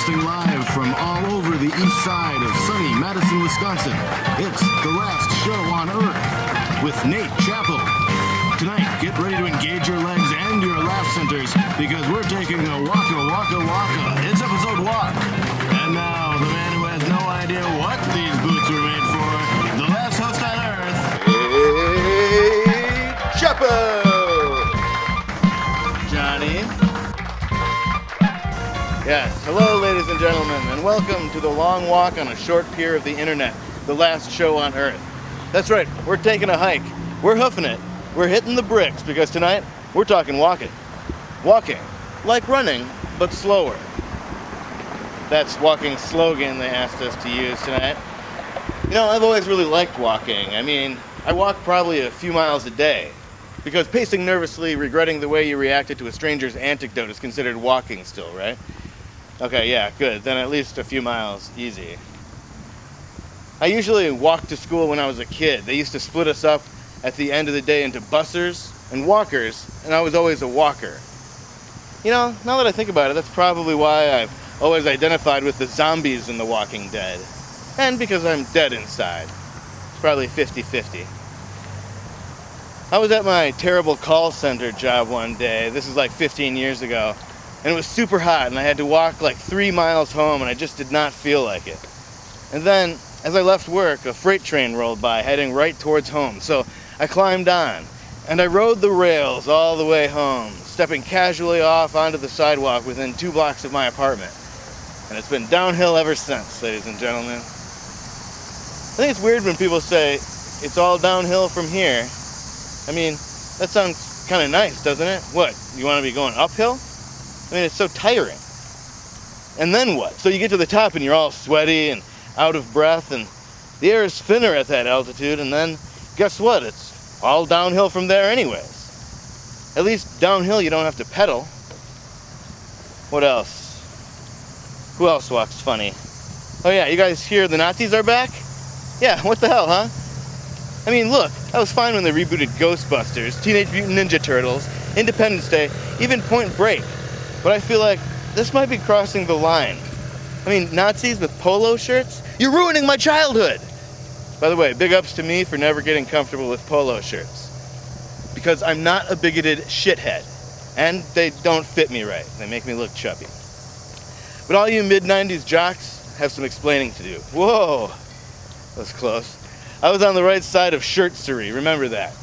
Broadcasting live from all over the east side of sunny Madison, Wisconsin. It's the last show on Earth with Nate Chappell. Tonight, get ready to engage your legs and your laugh centers because we're taking a waka waka waka. It's episode walk. And now, the man who has no idea what these boots were made for, the last host on Earth, Hey, Chappell! Johnny. Yes, hello ladies and gentlemen, and welcome to the long walk on a short pier of the internet, the last show on Earth. That's right, we're taking a hike. We're hoofing it. We're hitting the bricks because tonight we're talking walking. Walking, like running, but slower. That's walking slogan they asked us to use tonight. You know, I've always really liked walking. I mean, I walk probably a few miles a day because pacing nervously, regretting the way you reacted to a stranger's anecdote is considered walking still, right? Okay, yeah, good. Then at least a few miles, easy. I usually walked to school when I was a kid. They used to split us up at the end of the day into bussers and walkers, and I was always a walker. You know, now that I think about it, that's probably why I've always identified with the zombies in The Walking Dead. And because I'm dead inside. It's probably 50-50. I was at my terrible call center job one day. This is like 15 years ago. And it was super hot, and I had to walk like 3 miles home, and I just did not feel like it. And then, as I left work, a freight train rolled by, heading right towards home. So I climbed on, and I rode the rails all the way home, stepping casually off onto the sidewalk within 2 blocks of my apartment. And it's been downhill ever since, ladies and gentlemen. I think it's weird when people say, it's all downhill from here. I mean, that sounds kind of nice, doesn't it? What, you want to be going uphill? I mean, it's so tiring. And then what? So you get to the top and you're all sweaty and out of breath, and the air is thinner at that altitude, and then guess what? It's all downhill from there anyways. At least downhill you don't have to pedal. What else? Who else walks funny? Oh yeah, you guys hear the Nazis are back? Yeah, what the hell, huh? I mean, look, that was fine when they rebooted Ghostbusters, Teenage Mutant Ninja Turtles, Independence Day, even Point Break. But I feel like this might be crossing the line. I mean, Nazis with polo shirts? You're ruining my childhood! By the way, big ups to me for never getting comfortable with polo shirts. Because I'm not a bigoted shithead. And they don't fit me right. They make me look chubby. But all you mid-90s jocks have some explaining to do. Whoa! That was close. I was on the right side of shirtstery, remember that.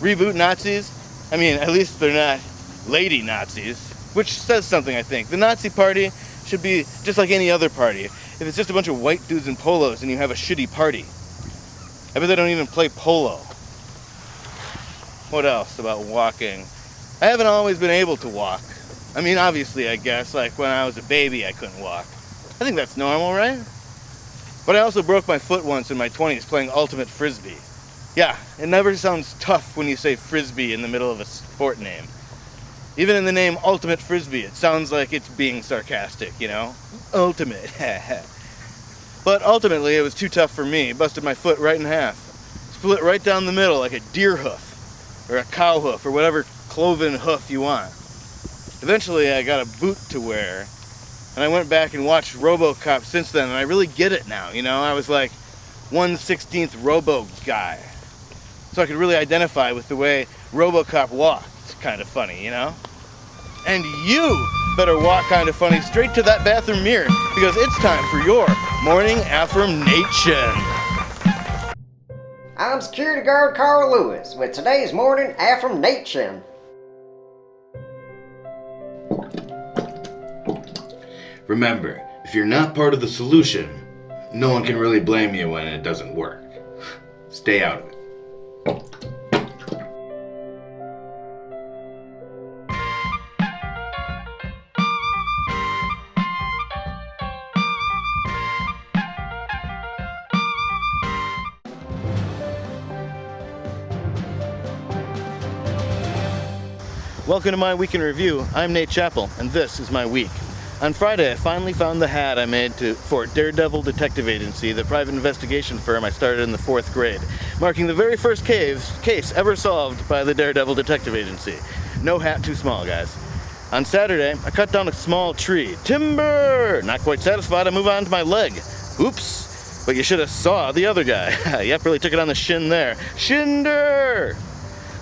Reboot Nazis? I mean, at least they're not lady Nazis. Which says something, I think. The Nazi party should be just like any other party. If it's just a bunch of white dudes in polos and you have a shitty party. I bet they don't even play polo. What else about walking? I haven't always been able to walk. I mean, obviously, I guess, like when I was a baby I couldn't walk. I think that's normal, right? But I also broke my foot once in my 20s playing ultimate frisbee. Yeah, it never sounds tough when you say frisbee in the middle of a sport name. Even in the name Ultimate Frisbee, it sounds like it's being sarcastic, you know? Ultimate, But ultimately, it was too tough for me. Busted my foot right in half. Split right down the middle like a deer hoof, or a cow hoof, or whatever cloven hoof you want. Eventually, I got a boot to wear, and I went back and watched RoboCop since then, and I really get it now, you know? I was like 1/16th Robo guy. So I could really identify with the way RoboCop walked. It's kind of funny, you know? And you better walk kind of funny straight to that bathroom mirror because it's time for your morning affirmation. I'm security guard Carl Lewis with today's morning affirmation. remember, if you're not part of the solution, no one can really blame you when it doesn't work. Stay out of it. Welcome to my Week in Review. I'm Nate Chappell, and this is my week. On Friday, I finally found the hat I made for Daredevil Detective Agency, the private investigation firm I started in the 4th grade, marking the very first case ever solved by the Daredevil Detective Agency. No hat too small, guys. On Saturday, I cut down a small tree. Timber! Not quite satisfied, I move on to my leg. Oops! But you should have saw the other guy. Yep, really took it on the shin there. Shinder!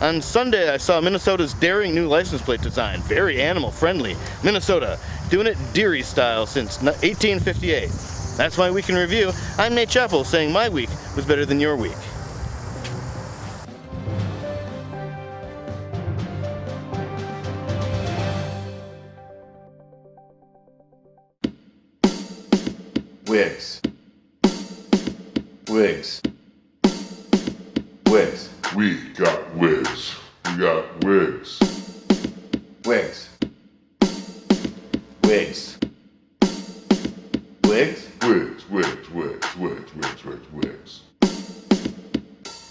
On Sunday, I saw Minnesota's daring new license plate design. Very animal friendly. Minnesota, doing it Deary style since 1858. That's my week in review. I'm Nate Chappell, saying my week was better than your week. Wigs. Wigs. Wigs. We got wigs. We got wigs. Wigs. Wigs. Wigs. Wigs, wigs, wigs, wigs, wigs, wigs, wigs.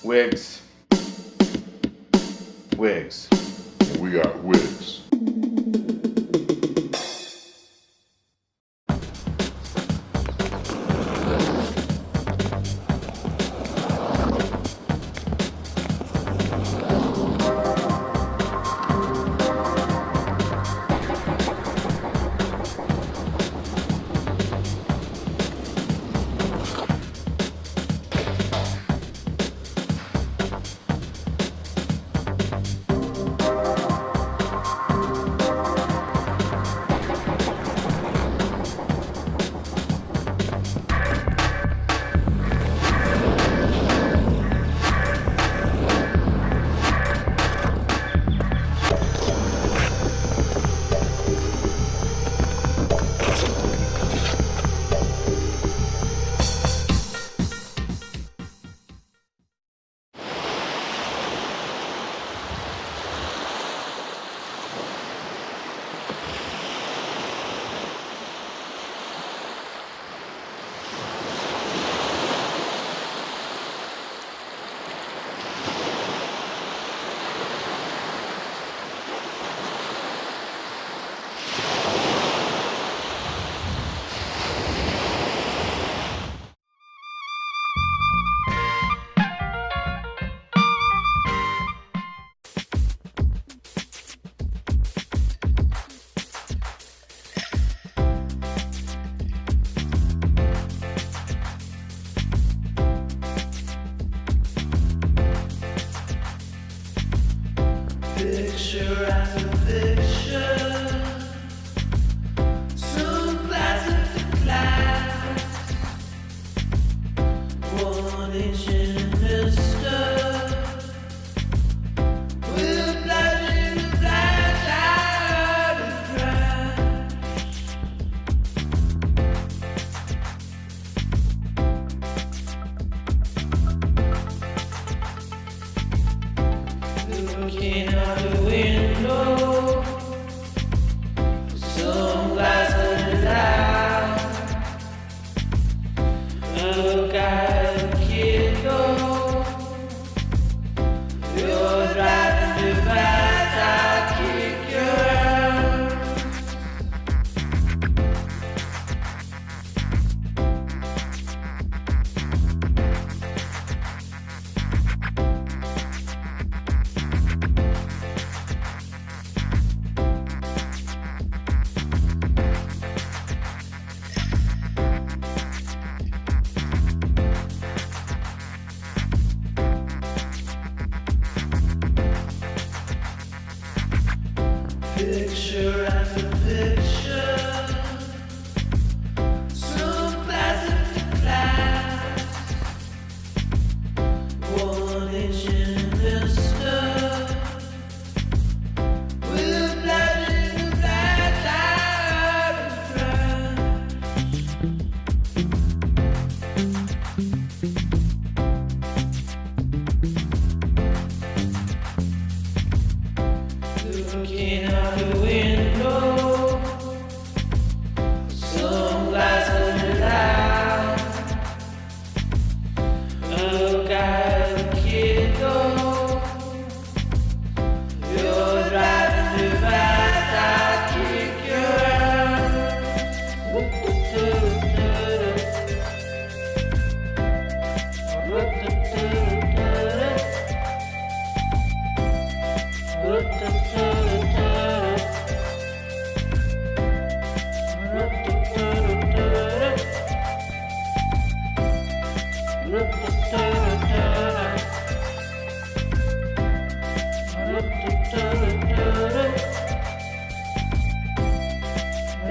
Wigs. Wigs. We got wigs.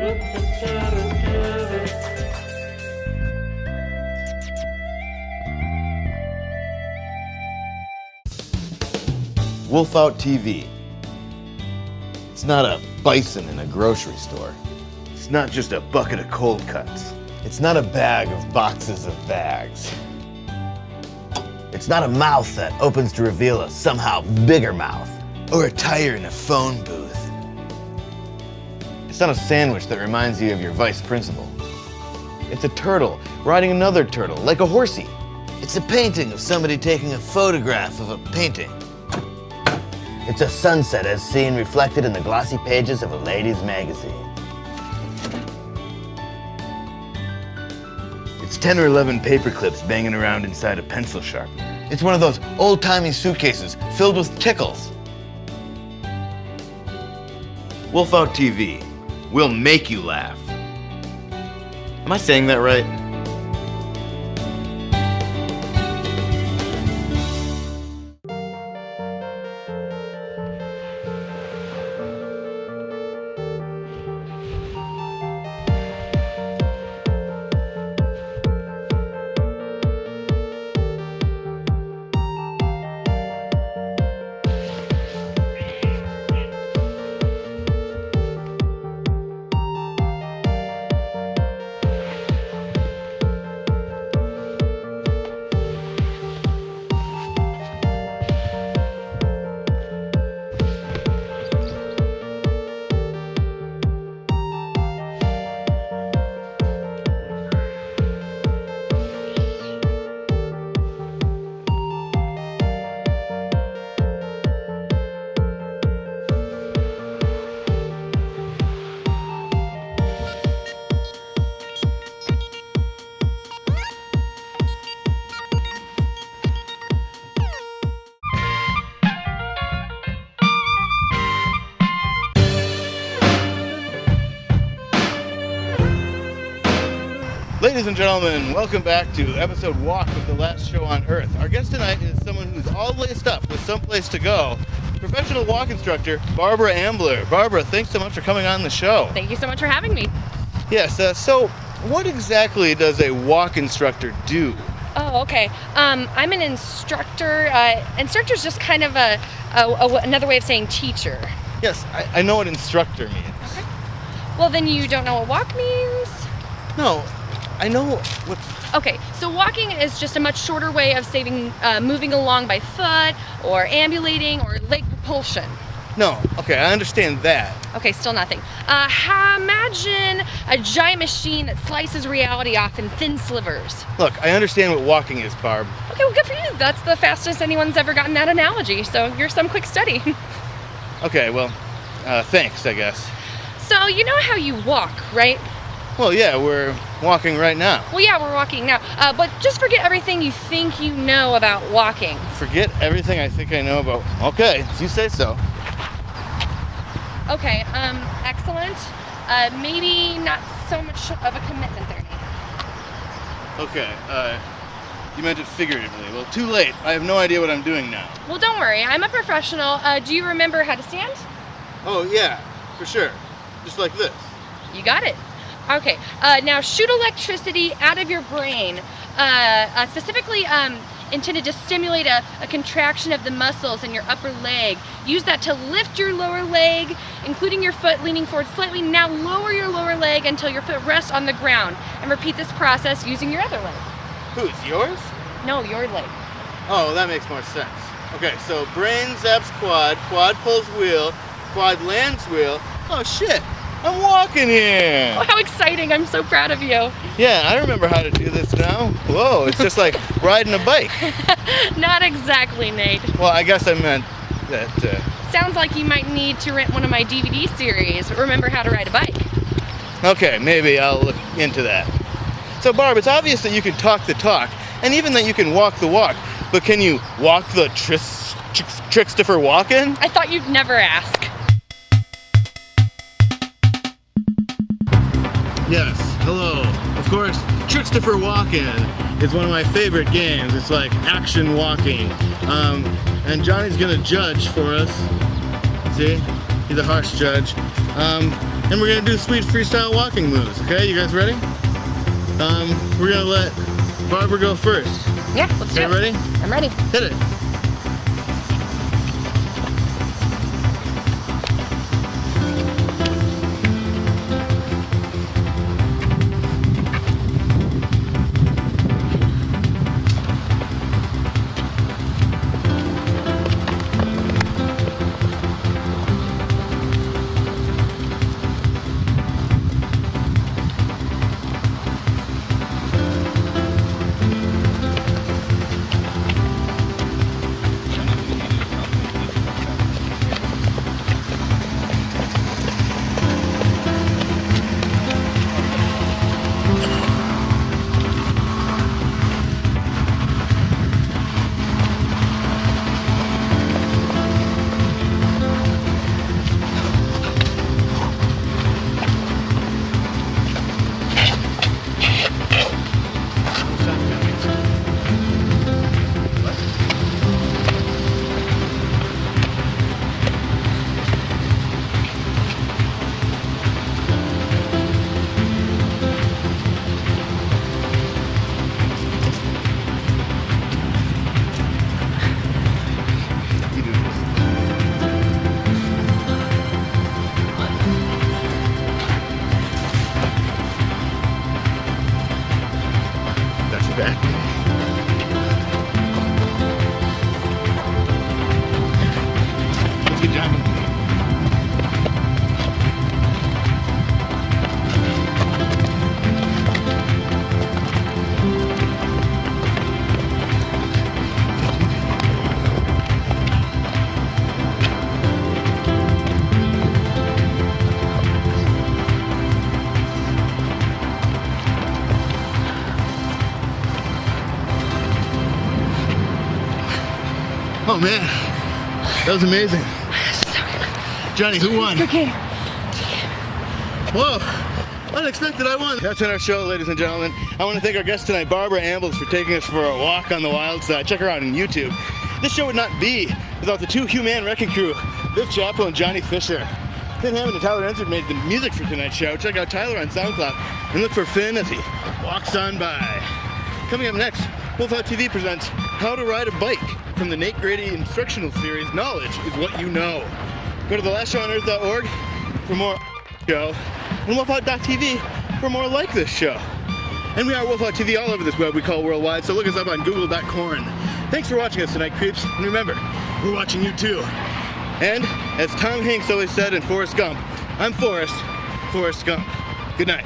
Wolf Out TV. It's not a bison in a grocery store. It's not just a bucket of cold cuts. It's not a bag of boxes of bags. It's not a mouth that opens to reveal a somehow bigger mouth, or a tire in a phone booth. It's not a sandwich that reminds you of your vice principal. It's a turtle riding another turtle, like a horsey. It's a painting of somebody taking a photograph of a painting. It's a sunset as seen reflected in the glossy pages of a ladies' magazine. It's 10 or 11 paper clips banging around inside a pencil sharpener. It's one of those old-timey suitcases filled with tickles. Wolf Out TV will make you laugh. Am I saying that right? Ladies and gentlemen, welcome back to episode Walk with the Last Show on Earth. Our guest tonight is someone who's all laced up with someplace to go. Professional walk instructor, Barbara Ambles. Barbara, thanks so much for coming on the show. Thank you so much for having me. Yes, so what exactly does a walk instructor do? Oh, okay. I'm an instructor. Instructor's just kind of another way of saying teacher. Yes, I know what instructor means. Okay. Well, then you don't know what walk means? No, I know what... Okay, so walking is just a much shorter way of moving along by foot or ambulating or leg propulsion. No, okay, I understand that. Okay, still nothing. Imagine a giant machine that slices reality off in thin slivers. Look, I understand what walking is, Barb. Okay, well, good for you. That's the fastest anyone's ever gotten that analogy, so you're some quick study. Okay, well, thanks, I guess. So, you know how you walk, right? Well, yeah, we're walking right now. Well, yeah, we're walking now. But just forget everything you think you know about walking. Forget everything I think I know about... Okay, you say so. Okay, excellent. Maybe not so much of a commitment there, Nate. Okay, you meant it figuratively. Well, too late. I have no idea what I'm doing now. Well, don't worry. I'm a professional. Do you remember how to stand? Oh, yeah, for sure. Just like this. You got it. Okay, now shoot electricity out of your brain, specifically intended to stimulate a contraction of the muscles in your upper leg. Use that to lift your lower leg, including your foot leaning forward slightly. Now lower your lower leg until your foot rests on the ground, and repeat this process using your other leg. Whose, yours? No, your leg. Oh, that makes more sense. Okay, so brain zaps quad, quad pulls wheel, quad lands wheel. Oh shit! I'm walking here! Oh, how exciting. I'm so proud of you. Yeah, I remember how to do this now. Whoa, it's just like riding a bike. Not exactly, Nate. Well, I guess I meant that... Sounds like you might need to rent one of my DVD series, Remember How to Ride a Bike. Okay, maybe I'll look into that. So, Barb, it's obvious that you can talk the talk, and even that you can walk the walk, but can you walk the trickster for walking? I thought you'd never ask. Yes, hello. Of course, Trickster for Walkin' is one of my favorite games. It's like action walking. And Johnny's gonna judge for us. See? He's a harsh judge. and we're gonna do sweet freestyle walking moves. Okay, you guys ready? We're gonna let Barbara go first. Yeah, let's do it. Ready? I'm ready. Hit it. Good job. Oh man, that was amazing. Johnny, who won? Okay. Whoa, unexpected, I won. That's in our show, ladies and gentlemen. I want to thank our guest tonight, Barbara Ambles, for taking us for a walk on the wild side. Check her out on YouTube. This show would not be without the two human wrecking crew, Viv Chappell and Johnny Fisher. Finn Hammond and Tyler Ensard made the music for tonight's show. Check out Tyler on SoundCloud and look for Finn as he walks on by. Coming up next, Wolf Out TV presents How to Ride a Bike from the Nate Grady instructional series, Knowledge is What You Know. Go to thelastshowonEarth.org for more show and wolfout.tv for more like this show. And we are Wolf Out TV all over this web we call worldwide, so look us up on google.com. Thanks for watching us tonight, creeps. And remember, we're watching you too. And as Tom Hanks always said in Forrest Gump, I'm Forrest Gump. Good night.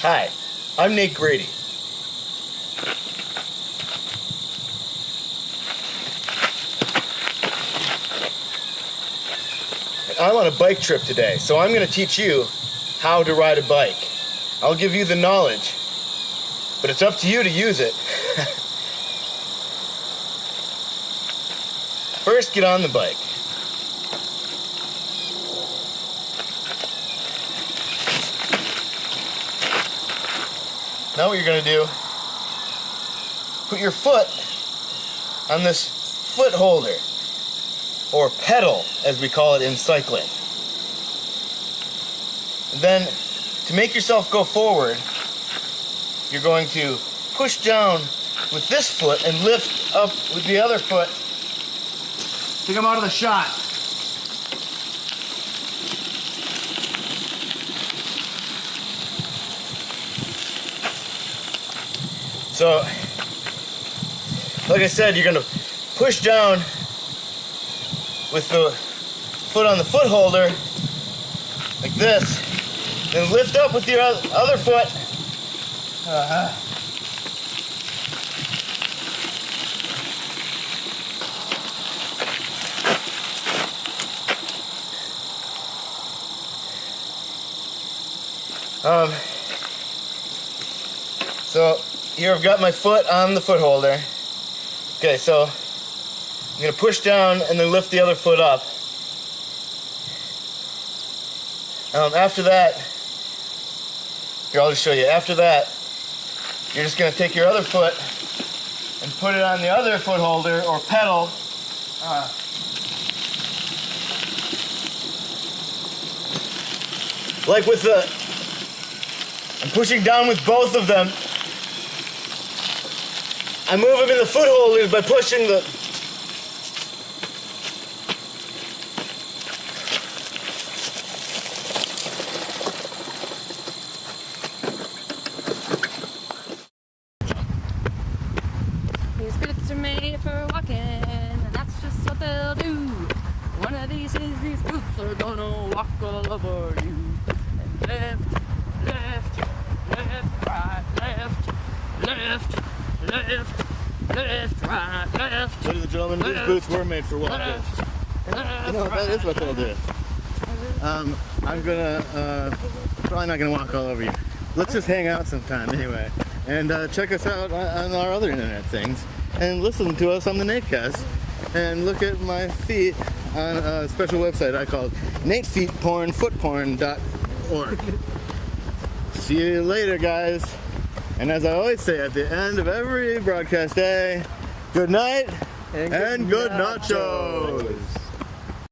Hi, I'm Nate Grady. I'm on a bike trip today, so I'm going to teach you how to ride a bike. I'll give you the knowledge, but it's up to you to use it. First, get on the bike. Now what you're going to do, put your foot on this foot holder, or pedal as we call it in cycling. And then to make yourself go forward, you're going to push down with this foot and lift up with the other foot to come out of the shot. So, like I said, you're going to push down with the foot on the foot holder, like this, Then lift up with your other foot. So here I've got my foot on the foot holder. Okay, so I'm gonna push down and then lift the other foot up. After that, here I'll just show you. After that, you're just gonna take your other foot and put it on the other foot holder or pedal. Like with the, I'm pushing down with both of them. I move them in the foot holders by pushing the, These boots are made for walking, and that's just what they'll do. One of these days, these boots are gonna walk all over you. And left, left, left, right, left, left, left, left, right, left. ladies and gentlemen, these boots were made for walking. You know, that is what they'll do. I'm gonna, probably not gonna walk all over you. Let's just hang out sometime anyway. And check us out on our other internet things. And listen to us on the Natecast. And look at my feet on a special website I called natefeetpornfootporn.org. See you later, guys. And as I always say at the end of every broadcast day, good night and good nachos.